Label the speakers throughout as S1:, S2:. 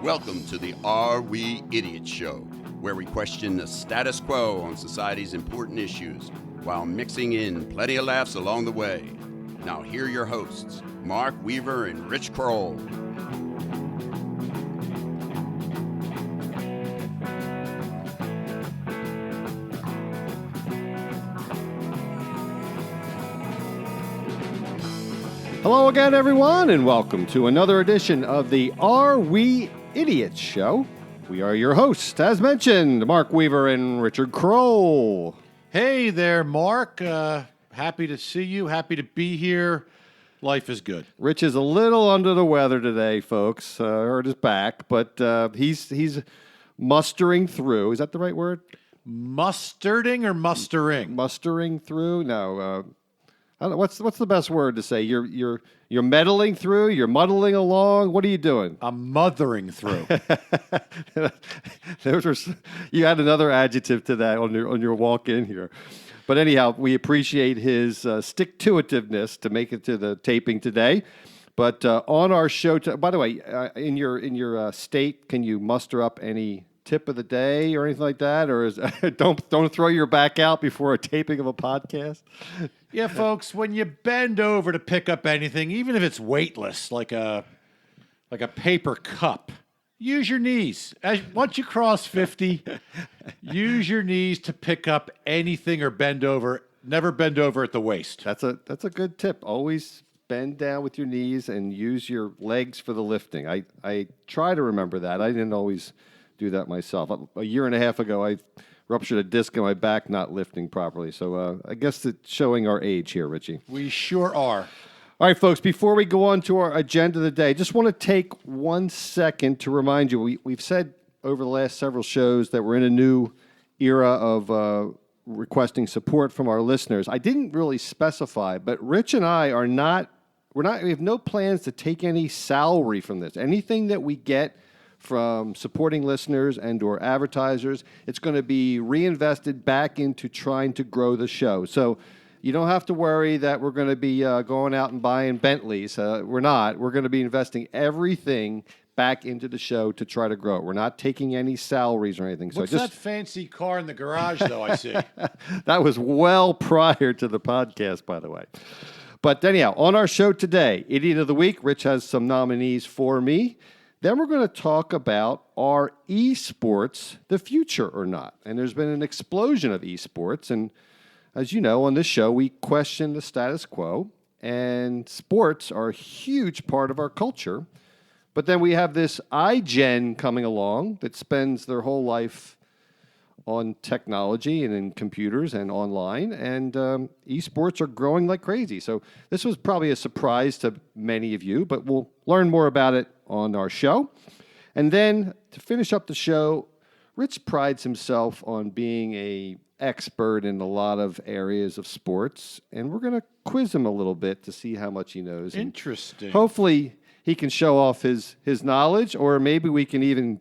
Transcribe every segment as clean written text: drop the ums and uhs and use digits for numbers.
S1: Welcome to the Are We Idiots Show, where we question the status quo on society's important issues while mixing in plenty of laughs along the way. Now here are your hosts, Mark Weaver and Rich Kroll.
S2: Hello again, everyone, and welcome to another edition of the Are We Idiots Show. We are your hosts, as mentioned, Mark Weaver and Richard Kroll.
S3: Hey there, Mark. Happy to see you. Happy to be here. Life is good.
S2: Rich is a little under the weather today, folks. Hurt his back, but he's mustering through. Is that the right word?
S3: Mustarding or mustering?
S2: Mustering through? No. I don't know, what's the best word to say? You're meddling through. You're muddling along. What are you doing?
S3: I'm mothering through.
S2: You had another adjective to that on your walk in here, but anyhow, we appreciate his stick-to-itiveness to make it to the taping today. But on our show, by the way, in your state, can you muster up any tip of the day or anything like that, or don't throw your back out before a taping of a podcast?
S3: Yeah, folks, when you bend over to pick up anything, even if it's weightless, like a paper cup, use your knees. Once you cross 50, use your knees to pick up anything or bend over. Never bend over at the waist.
S2: That's a good tip. Always bend down with your knees and use your legs for the lifting. I try to remember that. I didn't always do that myself. A year and a half ago, I ruptured a disc in my back not lifting properly. So I guess it's showing our age here, Richie.
S3: We sure are.
S2: All right, folks, before we go on to our agenda of the day, just want to take 1 second to remind you, we've said over the last several shows that we're in a new era of requesting support from our listeners. I didn't really specify, but Rich and I we have no plans to take any salary from this. Anything that we get from supporting listeners and or advertisers, it's going to be reinvested back into trying to grow the show. So you don't have to worry that we're going to be going out and buying Bentleys. We're not. We're going to be investing everything back into the show to try to grow it. We're not taking any salaries or anything.
S3: What's that fancy car in the garage, though, I see?
S2: That was well prior to the podcast, by the way. But anyhow, on our show today, Idiot of the Week, Rich has some nominees for me. Then we're going to talk about, are esports the future or not? And there's been an explosion of esports. And as you know, on this show, we question the status quo. And sports are a huge part of our culture. But then we have this iGen coming along that spends their whole life on technology and in computers and online. And esports are growing like crazy. So this was probably a surprise to many of you, but we'll learn more about it on our show. And then to finish up the show, Rich prides himself on being an expert in a lot of areas of sports, and we're going to quiz him a little bit to see how much he knows.
S3: Interesting.
S2: And hopefully he can show off his knowledge, or maybe we can even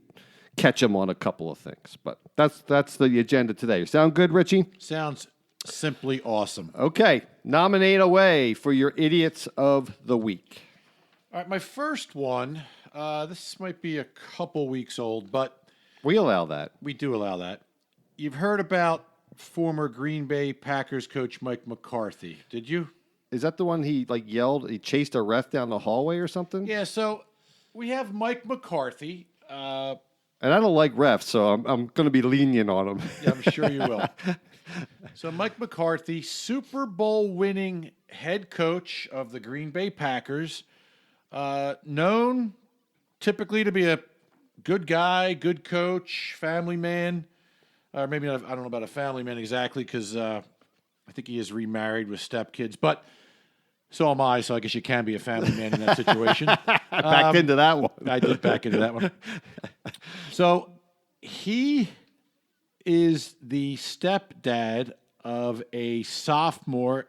S2: catch him on a couple of things. But that's the agenda today. Sound good, Richie?
S3: Sounds simply awesome.
S2: Okay, nominate away for your Idiots of the Week.
S3: All right, my first one, this might be a couple weeks old, but
S2: we allow that.
S3: We do allow that. You've heard about former Green Bay Packers coach Mike McCarthy, did you?
S2: Is that the one he yelled, he chased a ref down the hallway or something?
S3: Yeah, so we have Mike McCarthy.
S2: And I don't like refs, so I'm going to be lenient on him.
S3: Yeah, I'm sure you will. So Mike McCarthy, Super Bowl winning head coach of the Green Bay Packers, known typically to be a good guy, good coach, family man. Or maybe not, I don't know about a family man exactly, because I think he is remarried with stepkids. But so am I, so I guess you can be a family man in that situation.
S2: Back into that one.
S3: I did back into that one. So he is the stepdad of a sophomore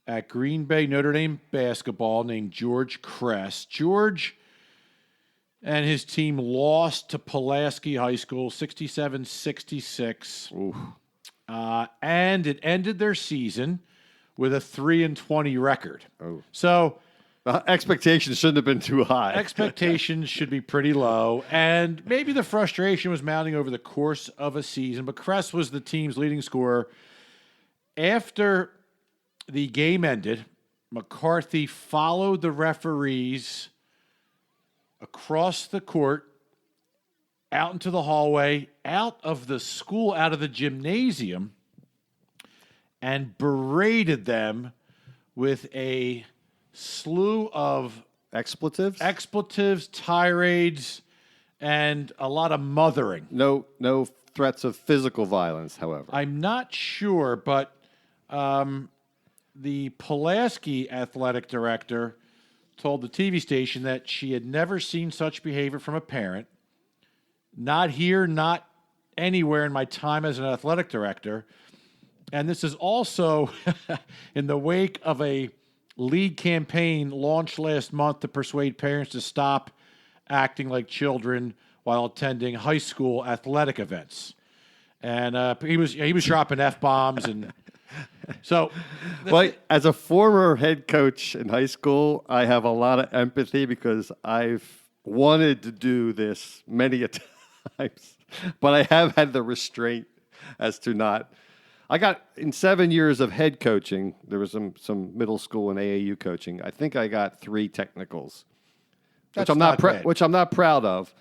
S3: at Green Bay Notre Dame basketball named George Kress. George and his team lost to Pulaski High School 67-66. And it ended their season with a 3-20 record.
S2: Oh.
S3: So
S2: Expectations shouldn't have been too high.
S3: Expectations should be pretty low, and maybe the frustration was mounting over the course of a season, but Kress was the team's leading scorer. After the game ended, McCarthy followed the referees across the court, out into the hallway, out of the school, out of the gymnasium, and berated them with a slew of
S2: expletives,
S3: tirades, and a lot of mothering.
S2: No threats of physical violence, however.
S3: I'm not sure, but the Pulaski athletic director told the TV station that she had never seen such behavior from a parent. Not here, not anywhere in my time as an athletic director. And this is also in the wake of a league campaign launched last month to persuade parents to stop acting like children while attending high school athletic events. And he was dropping F-bombs. And so,
S2: well, as a former head coach in high school, I have a lot of empathy because I've wanted to do this many a times, but I have had the restraint as to not. I got, in 7 years of head coaching, there was some middle school and AAU coaching. I think I got 3 technicals, which I'm not proud of.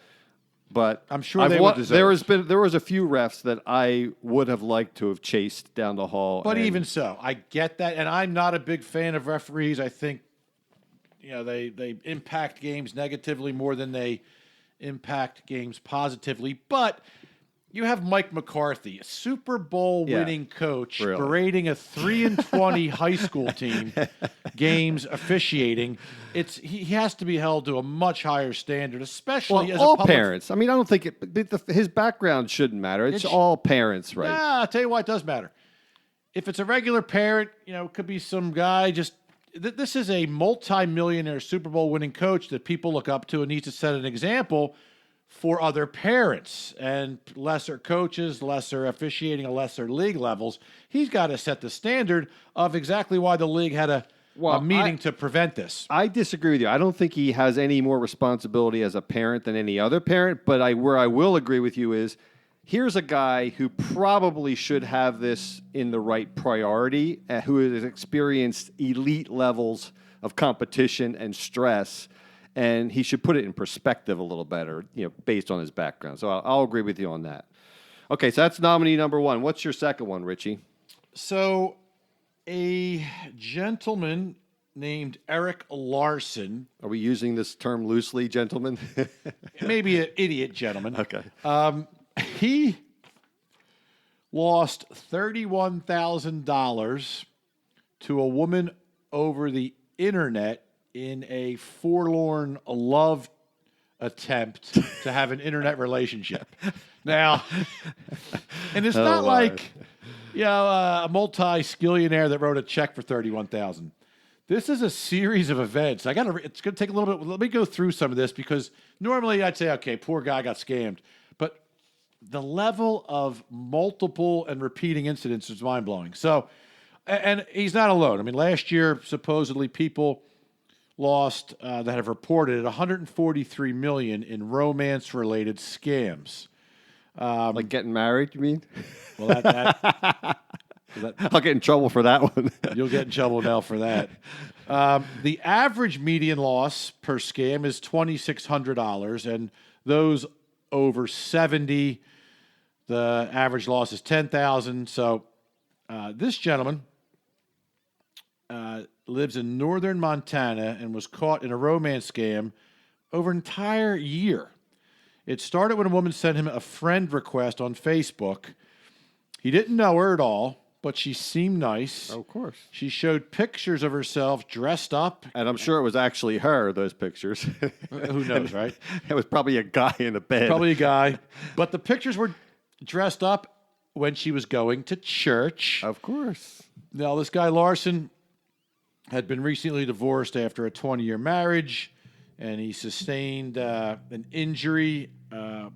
S2: But
S3: I'm sure they would deserve.
S2: There was a few refs that I would have liked to have chased down the hall.
S3: But even so, I get that, and I'm not a big fan of referees. I think they impact games negatively more than they impact games positively. But you have Mike McCarthy, a Super Bowl winning coach, berating a 3-20 high school team, games officiating. He has to be held to a much higher standard, especially as
S2: all parents. I mean, I don't think his background shouldn't matter. It's all parents, right?
S3: Nah, I'll tell you why it does matter. If it's a regular parent, it could be some guy just. This is a multi-millionaire Super Bowl winning coach that people look up to and needs to set an example for other parents and lesser coaches, lesser officiating at lesser league levels. He's got to set the standard of exactly why the league had a meeting to prevent this.
S2: I disagree with you. I don't think he has any more responsibility as a parent than any other parent, but where I will agree with you is here's a guy who probably should have this in the right priority, who has experienced elite levels of competition and stress, and he should put it in perspective a little better, based on his background. So I'll agree with you on that. Okay, so that's nominee number 1. What's your second one, Richie?
S3: So a gentleman named Eric Larson.
S2: Are we using this term loosely, gentlemen?
S3: Maybe an idiot gentleman.
S2: Okay.
S3: He lost $31,000 to a woman over the internet in a forlorn love attempt to have an internet relationship. Now, and it's not like a multi-skillionaire that wrote a check for $31,000. This is a series of events. It's going to take a little bit. Let me go through some of this because normally I'd say, okay, poor guy got scammed, but the level of multiple and repeating incidents is mind-blowing. So, and he's not alone. I mean, last year supposedly people lost that have reported $143 million in romance-related scams.
S2: Like getting married, you mean?
S3: Well,
S2: I'll get in trouble for that one.
S3: You'll get in trouble now for that. The average median loss per scam is $2,600, and those over 70, the average loss is $10,000. So this gentleman lives in northern Montana and was caught in a romance scam over an entire year. It started when a woman sent him a friend request on Facebook. He didn't know her at all, but she seemed nice.
S2: Of course.
S3: She showed pictures of herself dressed up.
S2: And I'm sure it was actually her, those pictures.
S3: Who knows, right?
S2: It was probably a guy in a bed.
S3: Probably a guy. But the pictures were dressed up when she was going to church.
S2: Of course.
S3: Now, this guy Larson had been recently divorced after a 20-year marriage, and he sustained an injury, a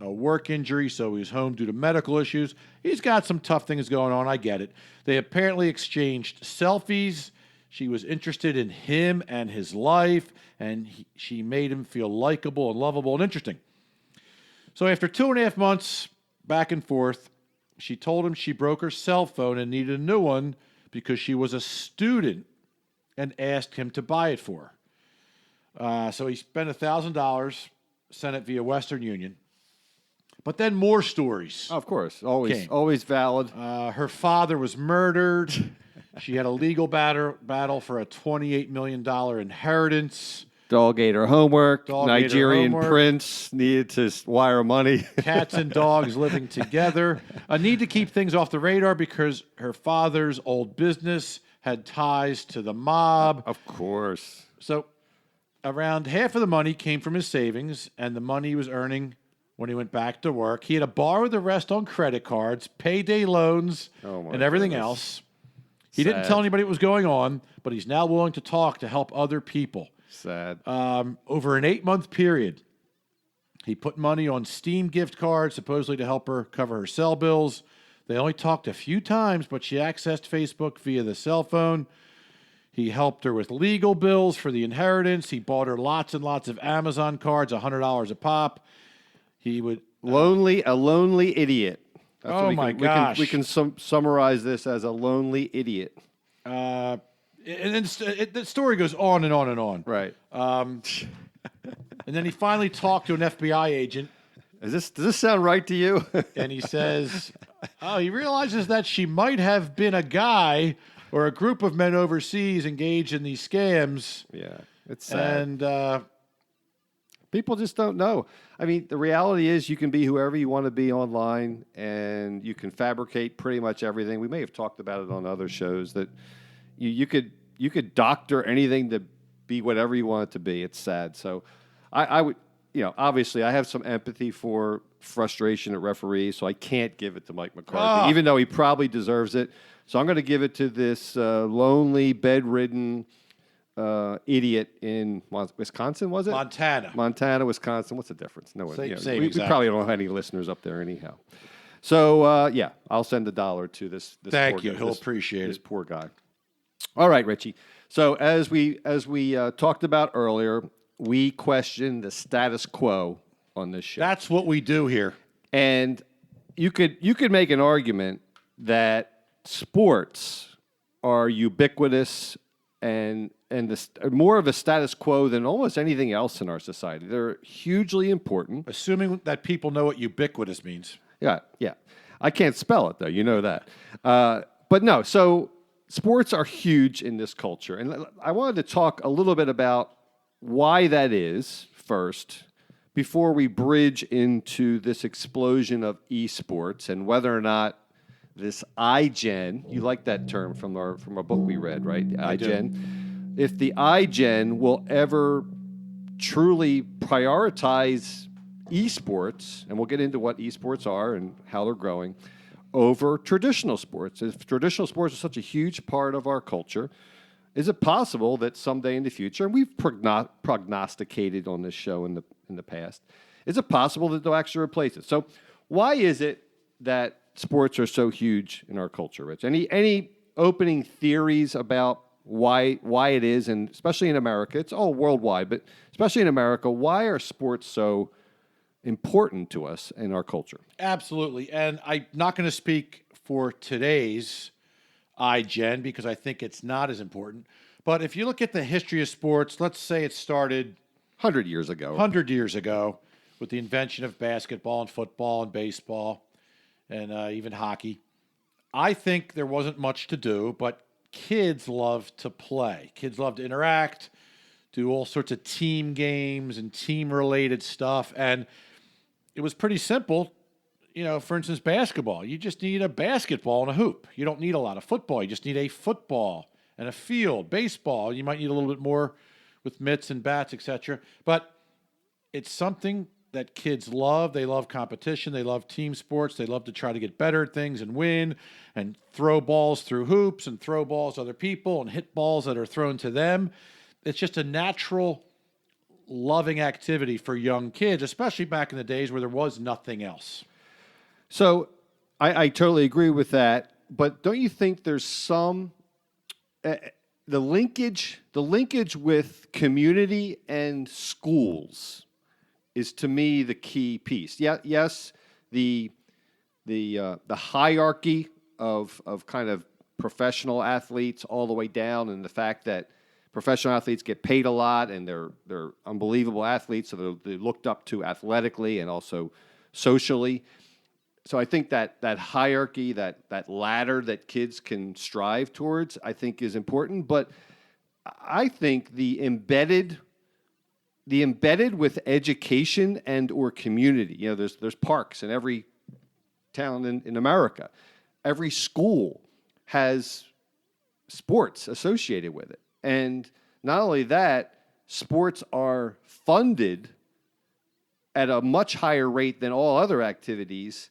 S3: work injury, so he was home due to medical issues. He's got some tough things going on. I get it. They apparently exchanged selfies. She was interested in him and his life, and she made him feel likable and lovable and interesting. So after 2.5 months back and forth, she told him she broke her cell phone and needed a new one because she was a student, and asked him to buy it for her. So he spent $1,000, sent it via Western Union. But then more stories.
S2: Of course, always
S3: Came.
S2: always valid.
S3: Her father was murdered. She had a legal battle for a $28 million inheritance.
S2: Dog ate her homework.
S3: Dog ate her
S2: Nigerian
S3: homework.
S2: prince needed to wire money.
S3: Cats and dogs living together. A need to keep things off the radar because her father's old business had ties to the mob.
S2: Of course.
S3: So around half of the money came from his savings, and the money he was earning when he went back to work. He had to borrow the rest on credit cards, payday loans,
S2: Oh, my
S3: and everything
S2: goodness.
S3: else. He didn't
S2: Sad.
S3: tell anybody what was going on, but he's now willing to talk to help other people.
S2: Sad.
S3: Over an 8-month period, he put money on Steam gift cards, supposedly to help her cover her cell bills. They only talked a few times, but she accessed Facebook via the cell phone. He helped her with legal bills for the inheritance. He bought her lots and lots of Amazon cards, $100 a pop. He would
S2: a lonely idiot. That's
S3: Oh,
S2: what we
S3: my
S2: can,
S3: gosh.
S2: We can summarize this as a lonely idiot.
S3: and the story goes on and on and on.
S2: Right.
S3: And then he finally talked to an FBI agent,
S2: Does this sound right to you?
S3: and he says, he realizes that she might have been a guy or a group of men overseas engaged in these scams.
S2: Yeah. It's sad.
S3: And
S2: People just don't know. I mean, the reality is you can be whoever you want to be online, and you can fabricate pretty much everything. We may have talked about it on other shows that you could doctor anything to be whatever you want it to be. It's sad. So I would, obviously I have some empathy for frustration at referees, so I can't give it to Mike McCarthy, even though he probably deserves it. So I'm going to give it to this lonely, bedridden idiot in Wisconsin, was it? Montana, Wisconsin. What's the difference? No one.
S3: Same
S2: We
S3: exact.
S2: probably don't have any listeners up there anyhow. So yeah, I'll send $1 to this.
S3: Thank
S2: poor
S3: you.
S2: guy-
S3: He'll
S2: this-
S3: appreciate
S2: this
S3: it.
S2: poor guy. All right, Richie. So as we talked about earlier, we question the status quo on this show.
S3: That's what we do here.
S2: And you could make an argument that sports are ubiquitous and more of a status quo than almost anything else in our society. They're hugely important.
S3: Assuming that people know what ubiquitous means.
S2: Yeah. I can't spell it though. You know that. But no. So sports are huge in this culture, and I wanted to talk a little bit about why that is first, before we bridge into this explosion of esports and whether or not this iGen, you like that term from a book we read, right?
S3: I do.
S2: iGen. If the iGen will ever truly prioritize esports, and we'll get into what esports are and how they're growing, over traditional sports. If traditional sports are such a huge part of our culture, is it possible that someday in the future, and we've prognosticated on this show in the past, is it possible that they'll actually replace it? So why is it that sports are so huge in our culture, Rich? Any opening theories about why it is, and especially in America? It's all worldwide, but especially in America, why are sports so important to us in our culture?
S3: Absolutely. And I'm not going to speak for today's iGen because I think it's not as important. But if you look at the history of sports, let's say it started
S2: 100 years ago.
S3: 100 years ago with the invention of basketball and football and baseball and even hockey. I think there wasn't much to do, but kids love to play. Kids love to interact, do all sorts of team games and team-related stuff. And it was pretty simple. For instance, basketball. You just need a basketball and a hoop. You don't need a lot of football. You just need a football and a field. Baseball, you might need a little bit more with mitts and bats, etc. But it's something that kids love. They love competition. They love team sports. They love to try to get better at things and win and throw balls through hoops and throw balls to other people and hit balls that are thrown to them. It's just a natural loving activity for young kids, especially back in the days where there was nothing else.
S2: So I totally agree with that, but don't you think there's some the linkage with community and schools is to me the key piece. Yeah, yes, the hierarchy of kind of professional athletes all the way down, and the fact that professional athletes get paid a lot and they're unbelievable athletes, so they're looked up to athletically and also socially. So I think that hierarchy, that ladder that kids can strive towards, I think is important. But I think the embedded with education and or community. You know, there's parks in every town in America. Every school has sports associated with it. And not only that, sports are funded at a much higher rate than all other activities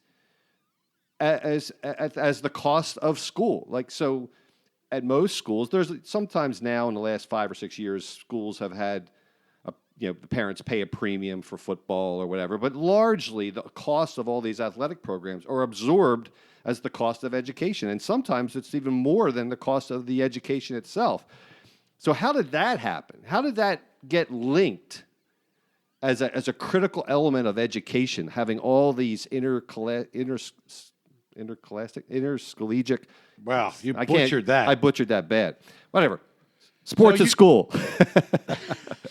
S2: as the cost of school. Like, so at most schools, there's sometimes now in the last 5 or 6 years, schools have had, the parents pay a premium for football or whatever, but largely the cost of all these athletic programs are absorbed as the cost of education. And sometimes it's even more than the cost of the education itself. So how did that happen? How did that get linked as a critical element of education, having all these interscollegiate.
S3: Wow, you butchered that.
S2: I butchered that bad. Whatever. Sports
S3: So
S2: at school.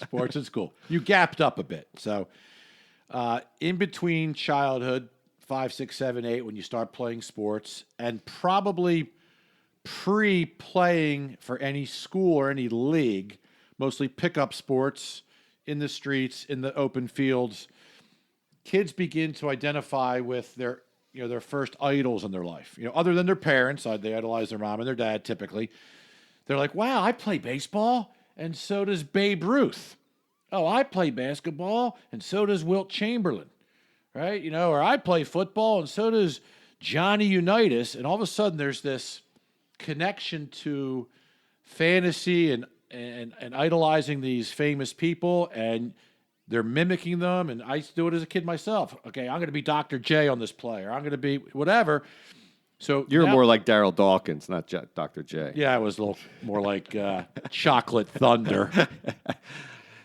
S3: Sports at school. You gapped up a bit. So in between childhood, 5, 6, 7, 8, when you start playing sports, and probably pre-playing for any school or any league, mostly pickup sports in the streets, in the open fields, kids begin to identify with their first idols in their life. Other than their parents, they idolize their mom and their dad typically. They're like, wow, I play baseball, and so does Babe Ruth. Oh, I play basketball, and so does Wilt Chamberlain, right? Or I play football, and so does Johnny Unitas. And all of a sudden, there's this connection to fantasy and idolizing these famous people, and they're mimicking them. And I used to do it as a kid myself. Okay, I'm going to be Dr. J on this play, or I'm going to be whatever. So
S2: You're more like Daryl Dawkins, not Dr. J.
S3: Yeah, I was a little more like Chocolate Thunder.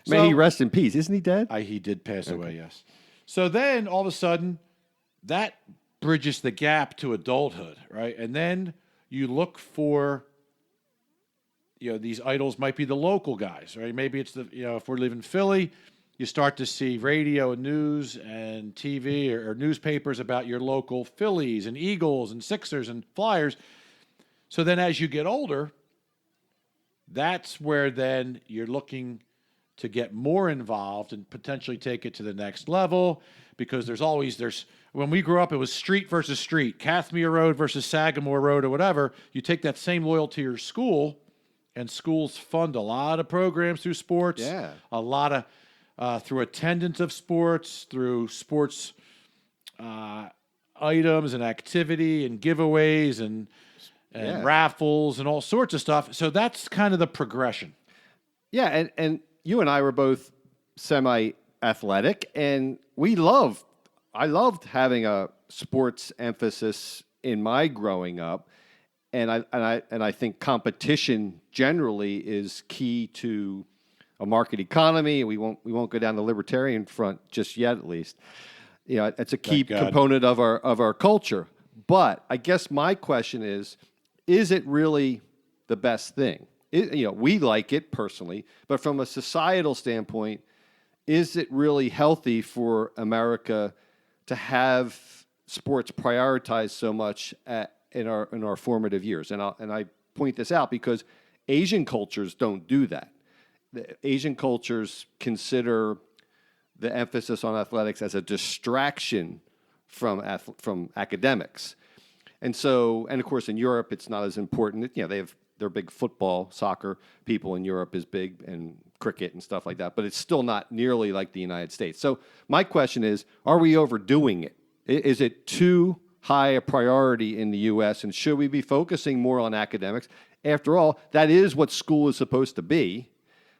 S2: May he rest in peace. Isn't he dead?
S3: He did pass away, yes. So then, all of a sudden, that bridges the gap to adulthood, right? And then you look for, these idols might be the local guys, right? Maybe it's if we're living in Philly, you start to see radio and news and TV or newspapers about your local Phillies and Eagles and Sixers and Flyers. So then as you get older, that's where then you're looking to get more involved and potentially take it to the next level, because when we grew up, it was street versus street, Cathmere Road versus Sagamore Road or whatever. You take that same loyalty to your school, and schools fund a lot of programs through sports, a lot of through attendance of sports, through sports items and activity and giveaways and raffles and all sorts of stuff. So that's kind of the progression.
S2: Yeah, and you and I were both semi-athletic, and I loved having a sports emphasis in my growing up, and I think competition generally is key to a market economy. We won't go down the libertarian front just yet, at least. It's a key component of our culture. But I guess my question is it really the best thing? We like it personally, but from a societal standpoint, is it really healthy for America to have sports prioritized so much in our formative years? And I point this out because Asian cultures don't do that. The Asian cultures consider the emphasis on athletics as a distraction from academics. And of course, in Europe, it's not as important. They're big football, soccer people in Europe is big, and cricket and stuff like that. But it's still not nearly like the United States. So my question is, are we overdoing it? Is it too high a priority in the U.S., and should we be focusing more on academics? After all, that is what school is supposed to be.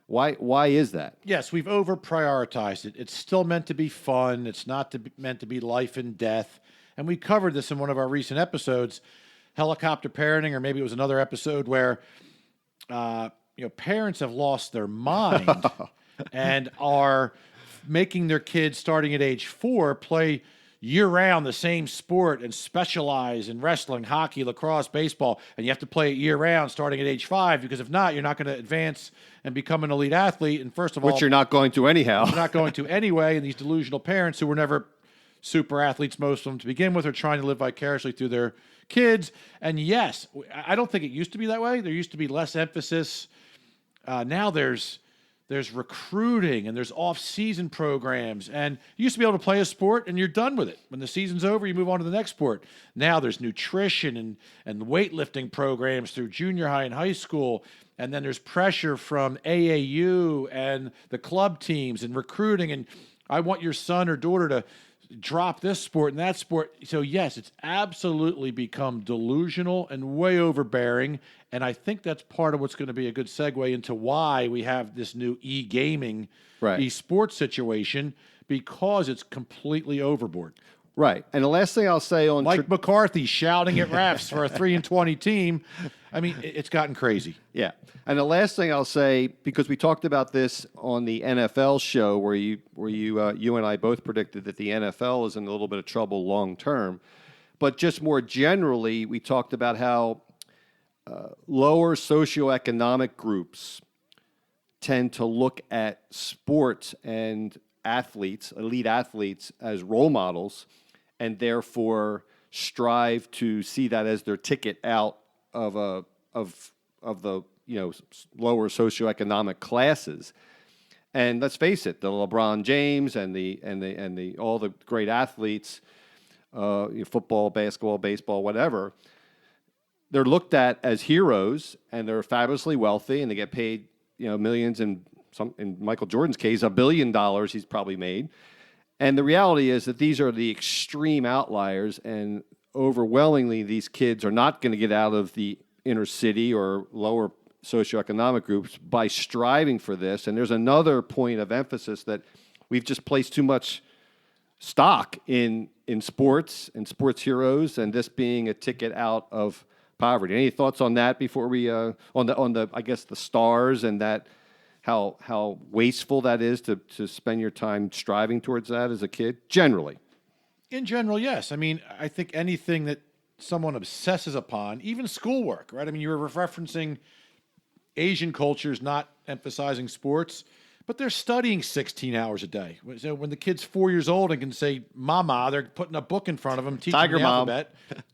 S2: Why is that?
S3: Yes, we've over-prioritized it. It's still meant to be fun. It's not meant to be life and death. And we covered this in one of our recent episodes, helicopter parenting, or maybe it was another episode where parents have lost their mind and are making their kids starting at age 4 play year-round the same sport and specialize in wrestling, hockey, lacrosse, baseball, and you have to play it year-round starting at age 5, because if not, you're not going to advance and become an elite athlete. And first of all,
S2: Which you're not going to anyhow.
S3: you're not going to anyway, and these delusional parents who were never super athletes, most of them to begin with, are trying to live vicariously through their kids. And yes, I don't think it used to be that way. There used to be less emphasis. Now there's recruiting and there's off-season programs, and you used to be able to play a sport and you're done with it. When the season's over, you move on to the next sport. Now there's nutrition and weightlifting programs through junior high and high school, and then there's pressure from AAU and the club teams and recruiting, and I want your son or daughter to drop this sport and that sport. So yes, it's absolutely become delusional and way overbearing. And I think that's part of what's going to be a good segue into why we have this new e-gaming, e-sports situation, because it's completely overboard.
S2: Right. And the last thing I'll say on
S3: Mike McCarthy shouting at refs for a 3-20 team. I mean, it's gotten crazy.
S2: Yeah. And the last thing I'll say, because we talked about this on the NFL show where you and I both predicted that the NFL is in a little bit of trouble long term, but just more generally, we talked about how lower socioeconomic groups tend to look at sports and athletes, elite athletes, as role models, and therefore strive to see that as their ticket out of the lower socioeconomic classes. And let's face it, the LeBron James and the all the great athletes, football, basketball, baseball, whatever, they're looked at as heroes, and they're fabulously wealthy, and they get paid millions, and in Michael Jordan's case, $1 billion he's probably made. And the reality is that these are the extreme outliers, and overwhelmingly these kids are not going to get out of the inner city or lower socioeconomic groups by striving for this. And there's another point of emphasis that we've just placed too much stock in sports and sports heroes, and this being a ticket out of poverty. Any thoughts on that before we on the I guess the stars and that how wasteful that is to spend your time striving towards that as a kid? Generally.
S3: In general, yes. I mean, I think anything that someone obsesses upon, even schoolwork, right? I mean, you were referencing Asian cultures not emphasizing sports, but they're studying 16 hours a day. So when the kid's 4 years old and can say "mama," they're putting a book in front of them, teaching
S2: Tiger
S3: the
S2: mom.
S3: alphabet.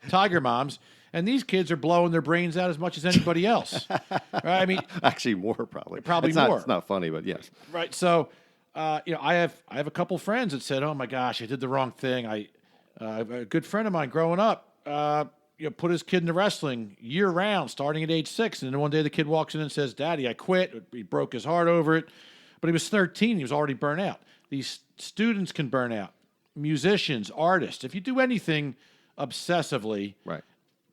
S3: Tiger moms. And these kids are blowing their brains out as much as anybody else. Right? I mean,
S2: actually more probably.
S3: Probably
S2: more.
S3: More.
S2: It's not funny, but yes.
S3: Right. So, I have a couple friends that said, "Oh my gosh, I did the wrong thing." A good friend of mine growing up, put his kid into wrestling year round, starting at age 6, and then one day the kid walks in and says, "Daddy, I quit." He broke his heart over it, but he was 13. He was already burnt out. These students can burn out. Musicians, artists. If you do anything obsessively,
S2: right.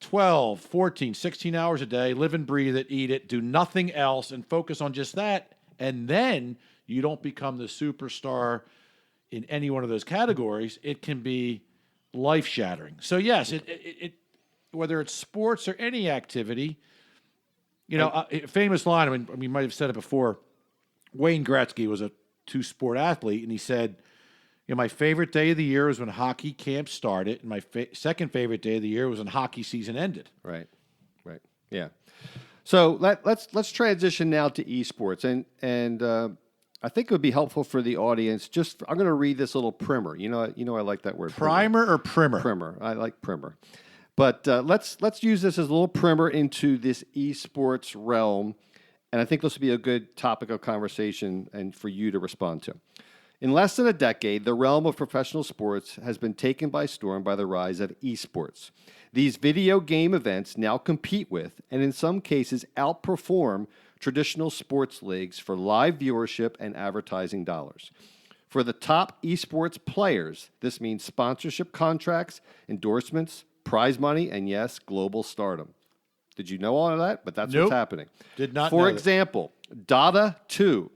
S3: 12, 14, 16 hours a day, live and breathe it, eat it, do nothing else, and focus on just that, and then you don't become the superstar in any one of those categories, it can be life-shattering. So yes, it whether it's sports or any activity, a famous line, I mean, we might have said it before, Wayne Gretzky was a 2-sport athlete, and he said, my favorite day of the year was when hockey camp started, and my second favorite day of the year was when hockey season ended.
S2: Right. Yeah. So let's transition now to esports, and I think it would be helpful for the audience. I'm going to read this little primer. I like that word.
S3: Primer or primer?
S2: Primer. I like primer. But let's use this as a little primer into this esports realm, and I think this will be a good topic of conversation and for you to respond to. In less than a decade, the realm of professional sports has been taken by storm by the rise of esports. These video game events now compete with, and in some cases outperform, traditional sports leagues for live viewership and advertising dollars. For the top esports players, this means sponsorship contracts, endorsements, prize money, and yes, global stardom. Did you know all of that? But that's
S3: Nope.
S2: what's happening.
S3: Did not
S2: For
S3: know that.
S2: example, Dota 2,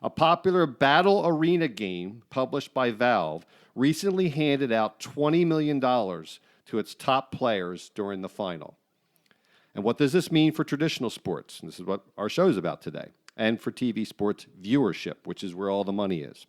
S2: a popular battle arena game published by Valve, recently handed out $20 million to its top players during the final. And what does this mean for traditional sports? And this is what our show is about today. And for TV sports viewership, which is where all the money is.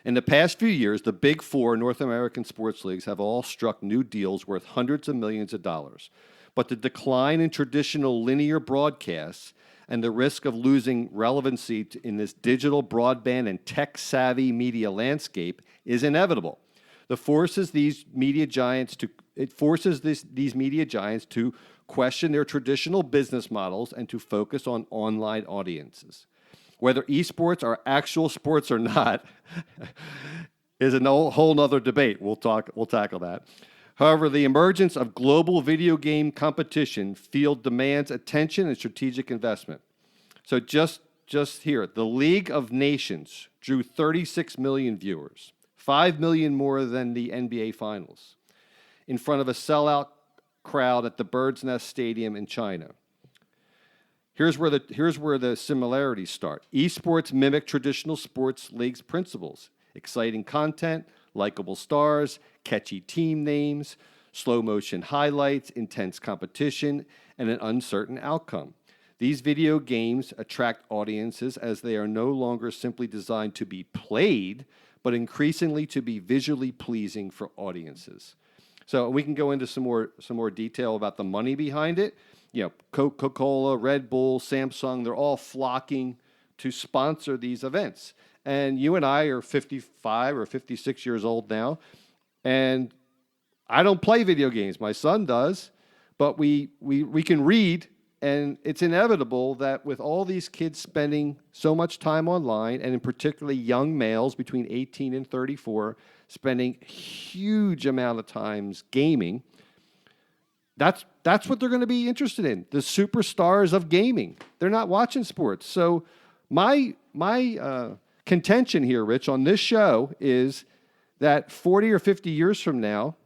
S2: In the past few years, the big four North American sports leagues have all struck new deals worth hundreds of millions of dollars. But the decline in traditional linear broadcasts and the risk of losing relevancy in this digital, broadband, and tech-savvy media landscape is inevitable. It forces these media giants to question their traditional business models and to focus on online audiences. Whether esports are actual sports or not is a whole nother debate. We'll tackle that. However, the emergence of global video game competition field demands attention and strategic investment. So just here, the League of Nations drew 36 million viewers, 5 million more than the NBA Finals, in front of a sellout crowd at the Bird's Nest Stadium in China. Here's where the similarities start. Esports mimic traditional sports leagues' principles: exciting content, likable stars, catchy team names, slow motion highlights, intense competition, and an uncertain outcome. These video games attract audiences as they are no longer simply designed to be played, but increasingly to be visually pleasing for audiences. So we can go into some more detail about the money behind it. You know, Coca-Cola, Red Bull, Samsung, they're all flocking to sponsor these events. And you and I are 55 or 56 years old now, and I don't play video games. My son does, but we can read, and it's inevitable that with all these kids spending so much time online, and in particularly young males between 18 and 34 spending huge amount of times gaming, that's what they're going to be interested in. The superstars of gaming. They're not watching sports. So my contention here, Rich, on this show is that 40 or 50 years from now,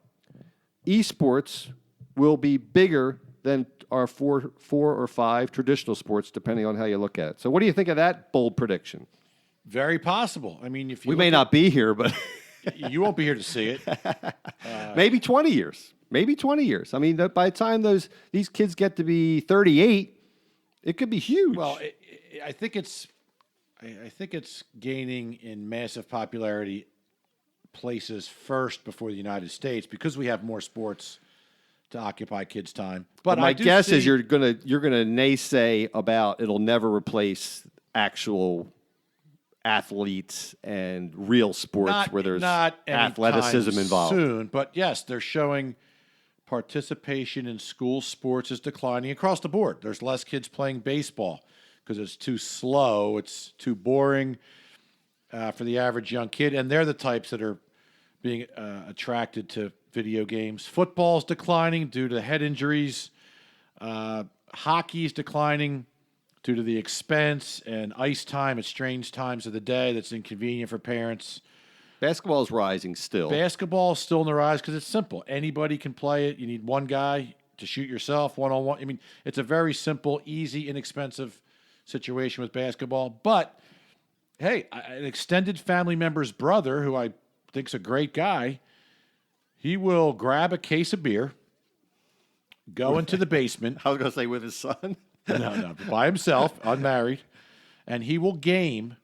S2: esports will be bigger than our four or five traditional sports, depending on how you look at it. So what do you think of that bold prediction?
S3: Very possible. I mean, if you
S2: we may not be here, but
S3: you won't be here to see it.
S2: Maybe 20 years. Maybe 20 years. I mean, by the time these kids get to be 38, it could be huge.
S3: Well, I think it's gaining in massive popularity places first before the United States because we have more sports to occupy kids' time.
S2: But my guess is you're gonna naysay about it'll never replace actual athletes and real sports where there's
S3: not
S2: athleticism involved.
S3: Soon, but yes, they're showing participation in school sports is declining across the board. There's less kids playing baseball because it's too slow, it's too boring for the average young kid, and they're the types that are being attracted to video games. Football's declining due to head injuries. Hockey's declining due to the expense and ice time at strange times of the day that's inconvenient for parents.
S2: Basketball is rising still.
S3: Basketball is still on the rise because it's simple. Anybody can play it. You need one guy to shoot yourself one-on-one. I mean, it's a very simple, easy, inexpensive situation with basketball. But, hey, an extended family member's brother, who I think's a great guy, he will grab a case of beer, go into the basement.
S2: I was going to say with his son.
S3: No, by himself, unmarried, and he will game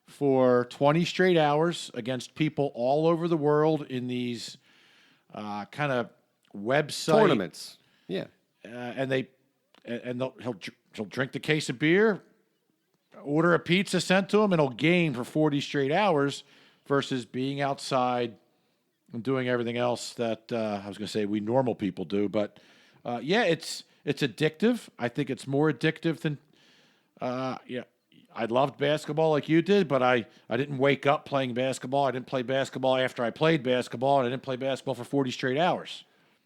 S3: for 20 straight hours against people all over the world in these kind of website
S2: tournaments. Yeah,
S3: he'll drink the case of beer, order a pizza sent to him, and he'll game for 40 straight hours versus being outside and doing everything else that I was going to say we normal people do. But it's addictive. I think it's more addictive than I loved basketball like you did, but I didn't wake up playing basketball. I didn't play basketball after I played basketball, and I didn't play basketball for 40 straight hours.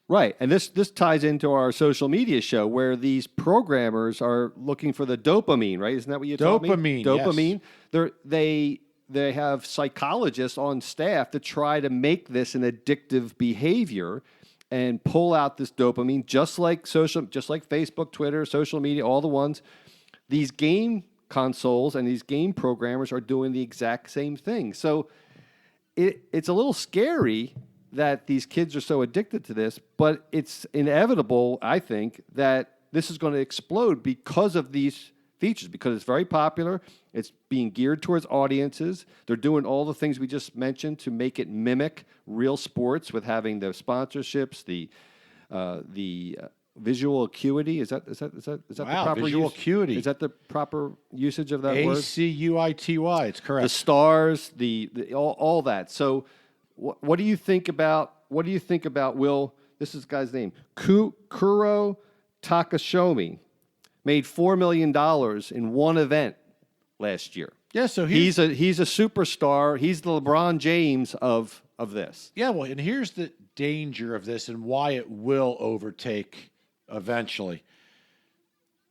S2: Right, and this ties into our social media show where these programmers are looking for the dopamine, right? Isn't that what you told me? Dopamine.
S3: Yes.
S2: They have psychologists on staff to try to make this an addictive behavior and pull out this dopamine, just like Facebook, Twitter, social media, all the ones. These game consoles and these game programmers are doing the exact same thing. So it's a little scary that these kids are so addicted to this, but it's inevitable, I think, that this is going to explode because of these features, because it's very popular. It's being geared towards audiences. They're doing all the things we just mentioned to make it mimic real sports with having the sponsorships, the visual acuity. Is that the proper
S3: visual acuity.
S2: Is that the proper usage of that word?
S3: ACUITY. It's correct.
S2: The stars, all that. So, what do you think about? What do you think about Will? This is the guy's name, Kuro Takashomi, made $4 million in one event last year.
S3: Yeah, so
S2: he's a superstar. He's the LeBron James of this.
S3: Yeah, well, and here's the danger of this and why it will overtake eventually.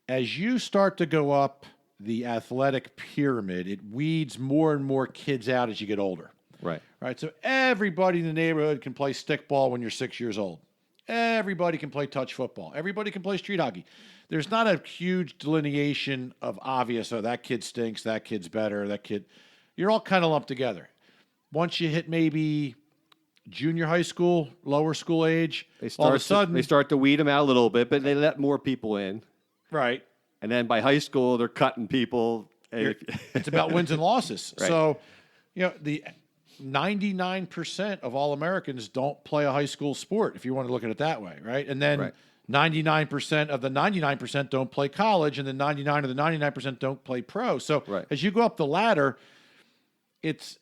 S3: As you start to go up the athletic pyramid, it weeds more and more kids out as you get older.
S2: Right.
S3: Right. So everybody in the neighborhood can play stickball when you're 6 years old. Everybody can play touch football. Everybody can play street hockey. There's not a huge delineation of obvious, oh, that kid stinks, that kid's better, that kid. You're all kind of lumped together. Once you hit maybe junior high school, lower school age, all of a sudden
S2: they start to weed them out a little bit, but they let more people in.
S3: Right.
S2: And then by high school, they're cutting people.
S3: It's about wins and losses.
S2: Right.
S3: So, the 99% of all Americans don't play a high school sport, if you want to look at it that way, right? And then 99% of the 99% don't play college, and then 99 of the 99% don't play pro. So as you go up the ladder, it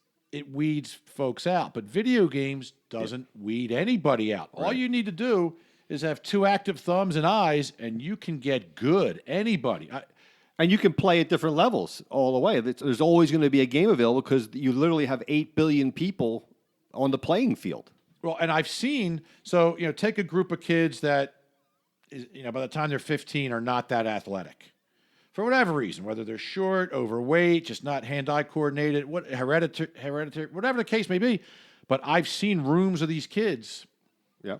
S3: weeds folks out. But video games doesn't weed anybody out. All you need to do is have two active thumbs and eyes, and you can get good. Anybody.
S2: And you can play at different levels all the way. There's always going to be a game available because you literally have 8 billion people on the playing field.
S3: Well, and I've seen, so, take a group of kids that, by the time they're 15 are not that athletic. For whatever reason, whether they're short, overweight, just not hand-eye coordinated, hereditary, whatever the case may be. But I've seen rooms of these kids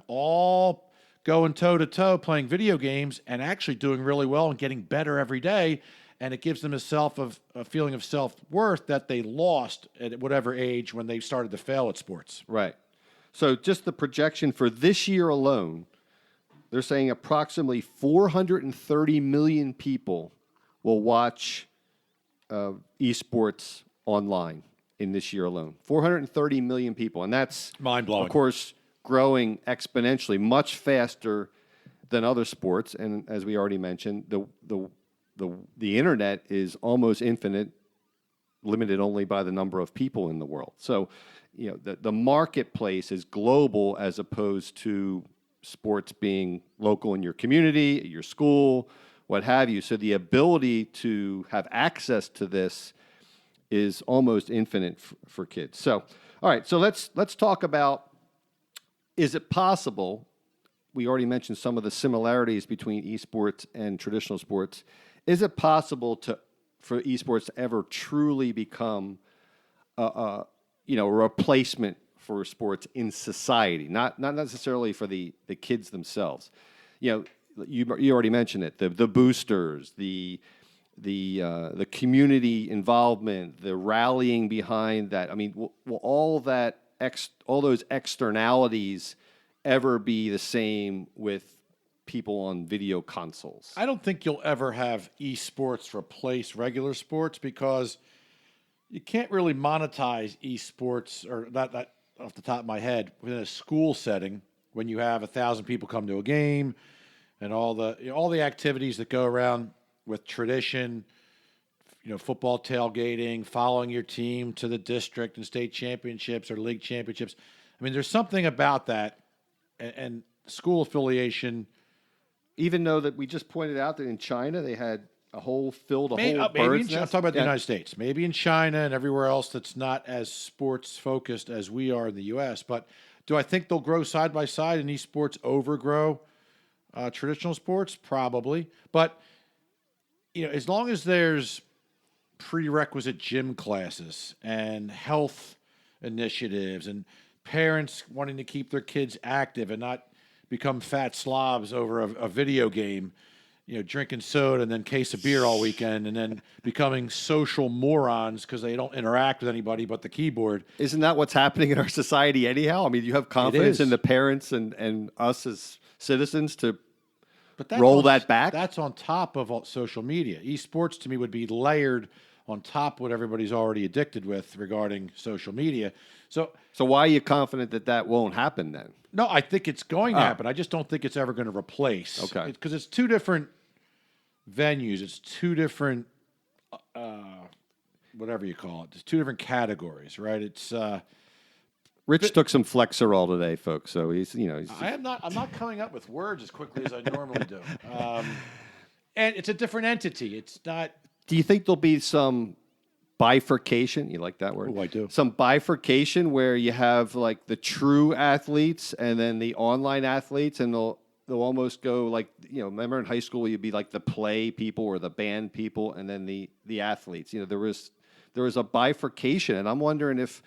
S3: all going toe-to-toe playing video games and actually doing really well and getting better every day, and it gives them a feeling of self-worth that they lost at whatever age when they started to fail at sports.
S2: Right. So just the projection for this year alone, they're saying approximately 430 million people will watch esports online in this year alone. 430 million people, and that's
S3: mind-blowing.
S2: Of course, growing exponentially, much faster than other sports. And as we already mentioned, the internet is almost infinite, limited only by the number of people in the world. So, the marketplace is global as opposed to sports being local in your community, your school, what have you. So the ability to have access to this is almost infinite for kids. So, all right, so let's talk about, is it possible, we already mentioned some of the similarities between esports and traditional sports, is it possible for esports to ever truly become a replacement for sports in society, not necessarily for the kids themselves? You already mentioned it, the boosters, the community involvement, the rallying behind that. I mean, will all those externalities ever be the same with people on video consoles?
S3: I don't think you'll ever have esports replace regular sports because you can't really monetize esports, or that off the top of my head, within a school setting when you have 1,000 people come to a game and all the activities that go around with tradition, football tailgating, following your team to the district and state championships or league championships. I mean, there's something about that, and school affiliation.
S2: Even though that we just pointed out that in China they had a whole bird's nest.
S3: I'm talking about the United States. Maybe in China and everywhere else that's not as sports focused as we are in the U.S. But do I think they'll grow side by side and esports overgrow traditional sports? Probably. But as long as there's prerequisite gym classes and health initiatives and parents wanting to keep their kids active and not become fat slobs over a video game, drinking soda and then case of beer all weekend and then becoming social morons because they don't interact with anybody but the keyboard.
S2: Isn't that what's happening in our society anyhow? I mean, you have confidence in the parents and us as citizens to
S3: But that's
S2: roll that back.
S3: That's on top of all social media. Esports to me would be layered on top of what everybody's already addicted with regarding social media. So
S2: why are you confident that that won't happen then?
S3: no, I think it's going to happen. I just don't think it's ever going to replace.
S2: Okay.
S3: Because it's two different venues. It's two different, whatever you call it. It's two different categories, right? It's.
S2: Rich took some Flexerol today, folks. So he's.
S3: I'm not coming up with words as quickly as I normally do. And it's a different entity. It's not.
S2: Do you think there'll be some bifurcation? You like that word?
S3: Oh, I do.
S2: Some bifurcation where you have like the true athletes and then the online athletes, and they'll almost go like, remember in high school you'd be like the play people or the band people, and then the athletes. There was a bifurcation, and I'm wondering if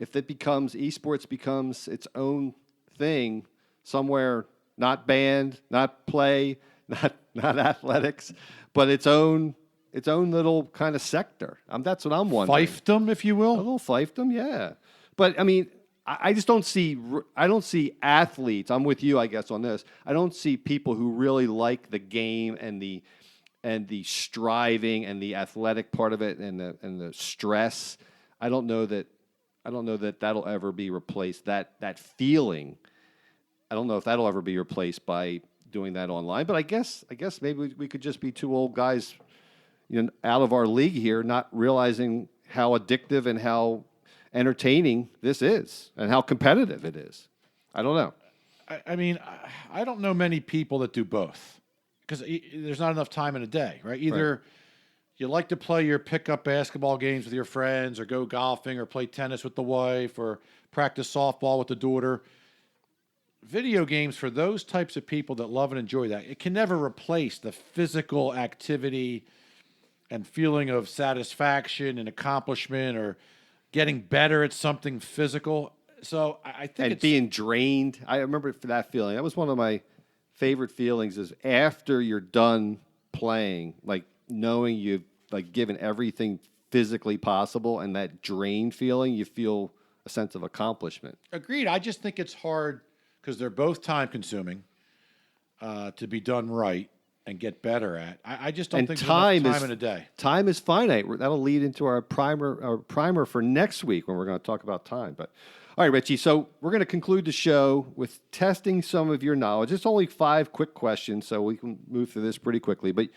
S2: it becomes esports becomes its own thing somewhere, not band, not play, not athletics, but its own little kind of sector. That's what I'm wondering.
S3: Fiefdom, if you
S2: A
S3: will.
S2: little fiefdom, yeah. But I mean, I just don't see. I don't see athletes. I'm with you, I guess, on this. I don't see people who really like the game and the striving and the athletic part of it and the stress. I don't know that that'll ever be replaced. That feeling. I don't know if that'll ever be replaced by doing that online. But I guess maybe we could just be two old guys, out of our league here, not realizing how addictive and how entertaining this is and how competitive it is. I don't know.
S3: I mean, I don't know many people that do both because there's not enough time in a day, right? Either you like to play your pickup basketball games with your friends or go golfing or play tennis with the wife or practice softball with the daughter. Video games, for those types of people that love and enjoy that, it can never replace the physical activity and feeling of satisfaction and accomplishment or getting better at something physical. So I think
S2: And
S3: it's
S2: being drained. I remember that feeling. That was one of my favorite feelings is after you're done playing, like knowing you've like given everything physically possible and that drained feeling, you feel a sense of accomplishment.
S3: agreed. I just think it's hard because they're both time consuming to be done right and get better at. I just don't
S2: And
S3: think
S2: time
S3: there's enough
S2: is
S3: time in a day.
S2: Time is finite. That'll lead into our primer for next week when we're going to talk about time. But all right, Richie. So we're going to conclude the show with testing some of your knowledge. It's only 5 quick questions, so we can move through this pretty quickly. But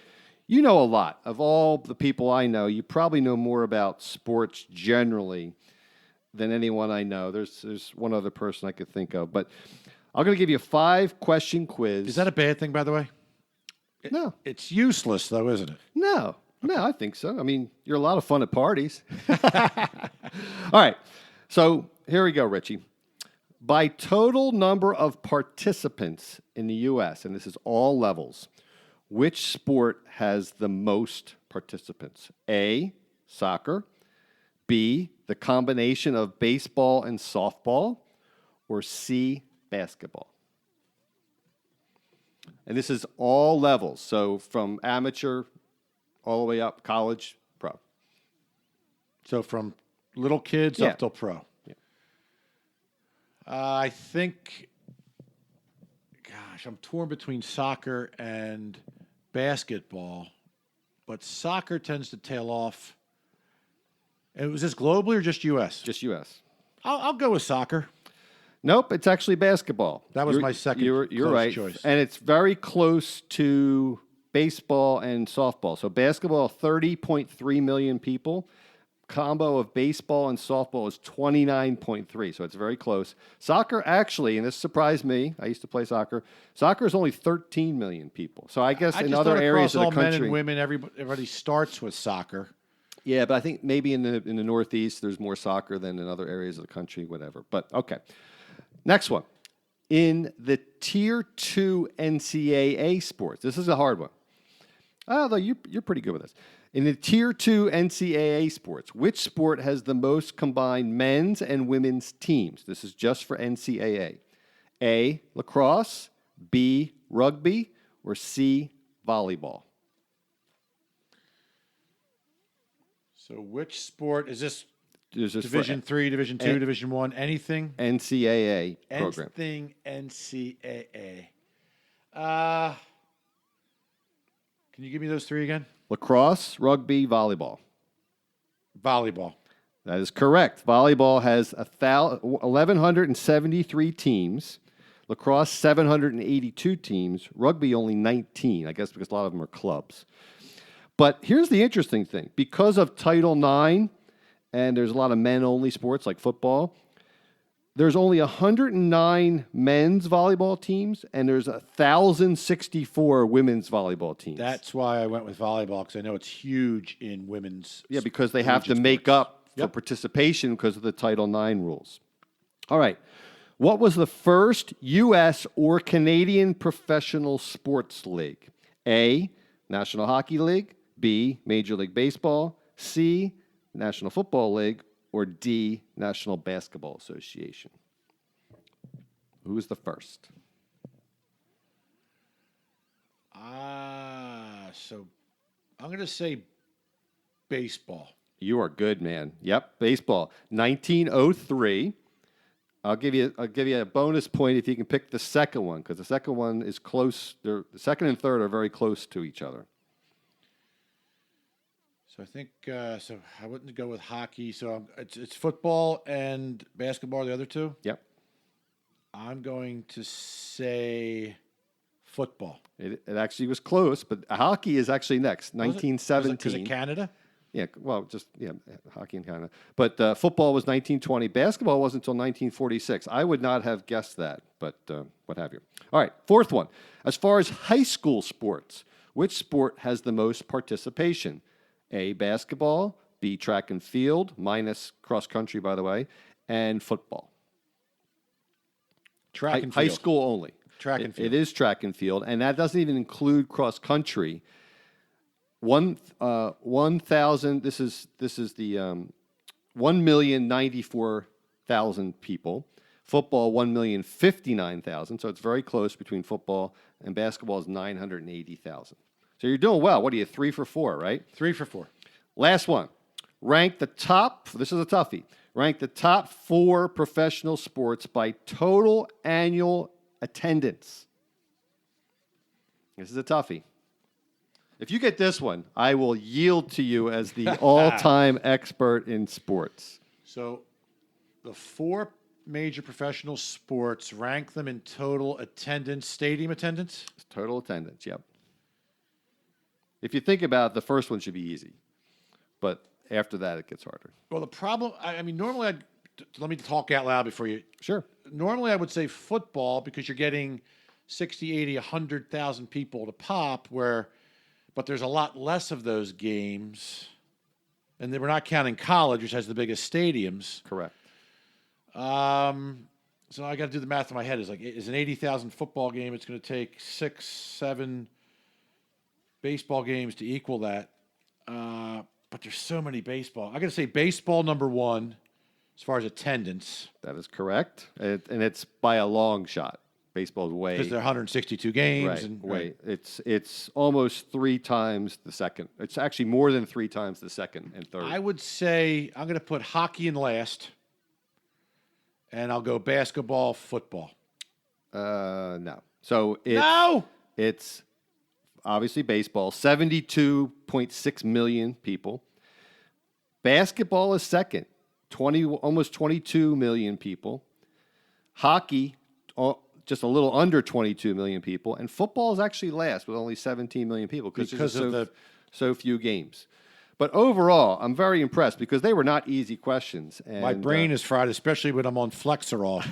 S2: you know a lot. Of all the people I know, you probably know more about sports generally than anyone I know. There's one other person I could think of, but I'm going to give you a 5-question quiz.
S3: Is that a bad thing, by the way?
S2: No.
S3: It's useless, though, isn't it?
S2: No, I think so. I mean, you're a lot of fun at parties. All right. So here we go, Richie. By total number of participants in the U.S., and this is all levels, which sport has the most participants? A, soccer. B, the combination of baseball and softball. Or C, basketball. And this is all levels. So from amateur all the way up, college, pro.
S3: So from little kids
S2: Yeah.
S3: up till pro.
S2: Yeah.
S3: I think, gosh, I'm torn between soccer and basketball, but soccer tends to tail off. And was this globally or just U.S.?
S2: Just U.S.
S3: I'll go with soccer.
S2: Nope, it's actually basketball.
S3: That was my second
S2: You're
S3: close
S2: right.
S3: choice.
S2: And it's very close to baseball and softball. So basketball, 30.3 million people. Combo of baseball and softball is 29.3, so it's very close. Soccer actually, and this surprised me, I used to play soccer. Soccer is only 13 million people. So I guess in other areas of the
S3: all men
S2: country,
S3: and women, everybody starts with soccer.
S2: yeah, but I think maybe in the Northeast there's more soccer than in other areas of the country, whatever. But okay. Next one. In the Tier 2 NCAA sports, this is a hard one. Although you're pretty good with this. In the Tier 2 NCAA sports, which sport has the most combined men's and women's teams? This is just for NCAA. A, lacrosse, B, rugby, or C, volleyball?
S3: So which sport is this?
S2: This is for
S3: Division 3, Division 2, Division 1, anything?
S2: NCAA program.
S3: Anything NCAA. Can you give me those three again?
S2: Lacrosse, rugby, volleyball.
S3: Volleyball.
S2: That is correct. Volleyball has 1,173 teams. Lacrosse, 782 teams. Rugby, only 19, I guess because a lot of them are clubs. But here's the interesting thing. Because of Title IX, and there's a lot of men-only sports like football, there's only 109 men's volleyball teams, and there's 1,064 women's volleyball teams.
S3: That's why I went with volleyball, because I know it's huge in women's.
S2: Yeah, because they have to
S3: collegiate
S2: make
S3: sports.
S2: up for participation because of the Title IX rules. All right. What was the first U.S. or Canadian professional sports league? A, National Hockey League, B, Major League Baseball, C, National Football League, or D, National Basketball Association? Who was the first?
S3: So I'm going to say baseball.
S2: You are good, man. Yep, baseball. 1903. I'll give you a bonus point if you can pick the second one, because the second one is close. The second and third are very close to each other.
S3: So I think so. I wouldn't go with hockey. So it's football and basketball. Are the other two.
S2: Yep.
S3: I'm going to say football.
S2: It actually was close, but hockey is actually next. 1917.
S3: Because of Canada.
S2: Yeah, well, hockey in Canada. But football was 1920. Basketball wasn't until 1946. I would not have guessed that, but what have you. All right, fourth one. As far as high school sports, which sport has the most participation? A, basketball, B, track and field, minus cross country, by the way, and football.
S3: Track and field.
S2: High school only.
S3: Track and field.
S2: It is track and field, and that doesn't even include cross country. 1,000. This is the 1,094,000 people. Football 1,059,000. So it's very close between football and basketball is 980,000. So you're doing well. What are you, 3 for 4, right?
S3: 3 for 4.
S2: Last one. Rank the top. This is a toughie. Rank the top 4 professional sports by total annual attendance. This is a toughie. If you get this one, I will yield to you as the all-time expert in sports.
S3: So the 4 major professional sports, rank them in total attendance, stadium attendance?
S2: Total attendance, yep. If you think about it, the first one should be easy. But after that, it gets harder.
S3: Well, the problem, I mean, normally, let me talk out loud before you.
S2: Sure.
S3: Normally, I would say football because you're getting 60, 80, 100,000 people to pop, but there's a lot less of those games. And then we're not counting college, which has the biggest stadiums.
S2: Correct.
S3: So I got to do the math in my head. Is an 80,000 football game, it's going to take 6, 7 baseball games to equal that. But there's so many baseball. I got to say baseball number 1 as far as attendance.
S2: That is correct. And it's by a long shot. Baseball's way.
S3: Because there are 162 games.
S2: Right,
S3: And,
S2: way. It's almost 3 times the second. It's actually more than 3 times the second and third.
S3: I would say I'm going to put hockey in last. And I'll go basketball, football.
S2: No. So it's obviously baseball, 72.6 million people. Basketball is second, almost 22 million people. Hockey, just a little under 22 million people. And football is actually last with only 17 million people because there's so few games. But overall, I'm very impressed because they were not easy questions. And,
S3: my brain is fried, especially when I'm on Flexerol.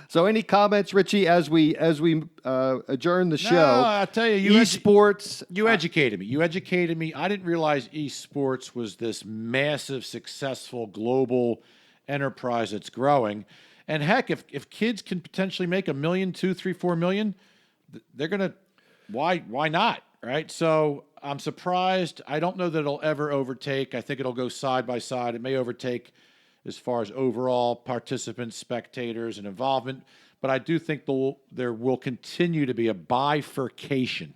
S2: So, any comments, Richie, as we adjourn the show?
S3: No, I'll tell you,
S2: esports.
S3: You educated me. You educated me. I didn't realize esports was this massive, successful global enterprise that's growing. And heck, if kids can potentially make $1 million, $2, $3, $4 million, they're gonna. Why not? Right. So I'm surprised. I don't know that it'll ever overtake. I think it'll go side by side. It may overtake as far as overall participants, spectators, and involvement. But I do think there will continue to be a bifurcation.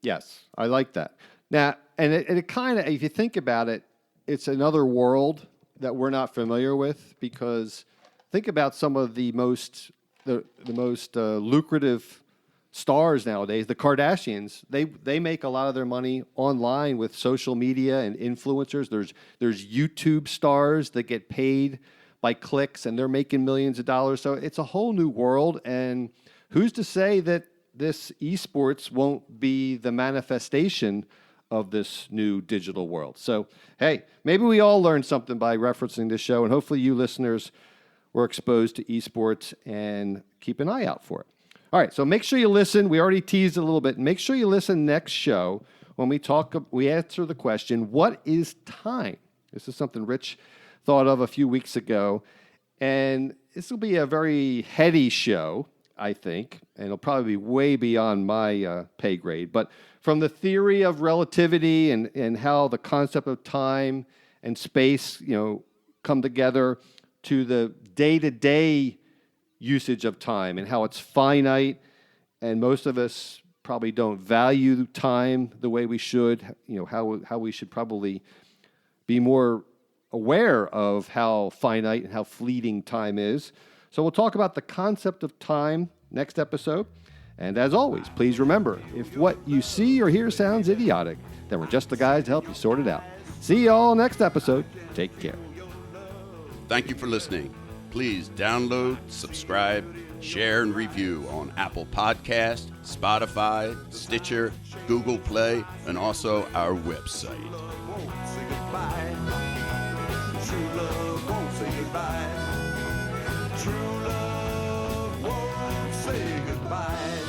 S2: Yes, I like that. Now, and it kind of, if you think about it, it's another world that we're not familiar with because think about some of the most lucrative stars nowadays, the Kardashians, they make a lot of their money online with social media and influencers. There's YouTube stars that get paid by clicks, and they're making millions of dollars. So it's a whole new world, and who's to say that this esports won't be the manifestation of this new digital world? So, hey, maybe we all learned something by referencing this show, and hopefully you listeners were exposed to esports and keep an eye out for it. All right, so make sure you listen. We already teased it a little bit. Make sure you listen next show when we answer the question, what is time? This is something Rich thought of a few weeks ago, and this will be a very heady show, I think, and it'll probably be way beyond my pay grade. But from the theory of relativity and how the concept of time and space, come together to the day-to-day usage of time and how it's finite, and most of us probably don't value time the way we should, how we should probably be more aware of how finite and how fleeting time is. So we'll talk about the concept of time next episode. And as always, please remember, if what you see or hear sounds idiotic, then we're just the guys to help you sort it out. See you all next episode. Take care.
S1: Thank you for listening. Please download, subscribe, share, and review on Apple Podcast, Spotify, Stitcher, Google Play, and also our website.
S4: True love won't say goodbye. True love won't say goodbye.